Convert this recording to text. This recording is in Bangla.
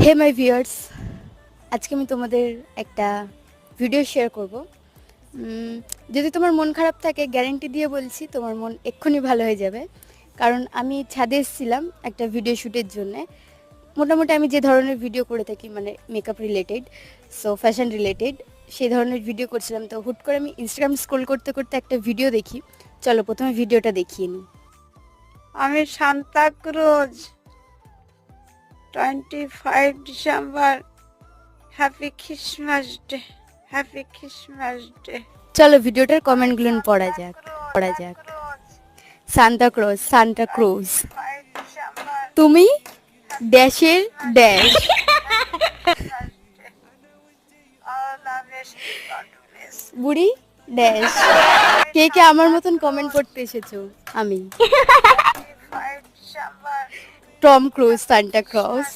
হে মাই ভিউয়ার্স, আজকে আমি তোমাদের একটা ভিডিও শেয়ার করব। যদি তোমার মন খারাপ থাকে, গ্যারেন্টি দিয়ে বলছি তোমার মন এক্ষুনি ভালো হয়ে যাবে। কারণ আমি ছাদে এসেছিলাম একটা ভিডিও শ্যুটের জন্যে। মোটামুটি আমি যে ধরনের ভিডিও করে থাকি, মানে makeup related, so fashion related, সেই ধরনের ভিডিও করছিলাম। তো হুট করে আমি ইনস্টাগ্রাম স্ক্রোল করতে করতে একটা ভিডিও দেখি। চলো প্রথমে ভিডিওটা দেখিয়ে নিই। আমি Santa Cruz 25 December. Happy Christmas day, happy Christmas day. চলো ভিডিওটার কমেন্টগুলো পড়া যাক। সান্তা ক্রুজ, তুমি ড্যাশের ড্যাশ। বুড়ি ড্যাশ। কে কে আমার মতন কমেন্ট করতে এসেছো? আমি টম ক্রুজ, সান্টা ক্রজ।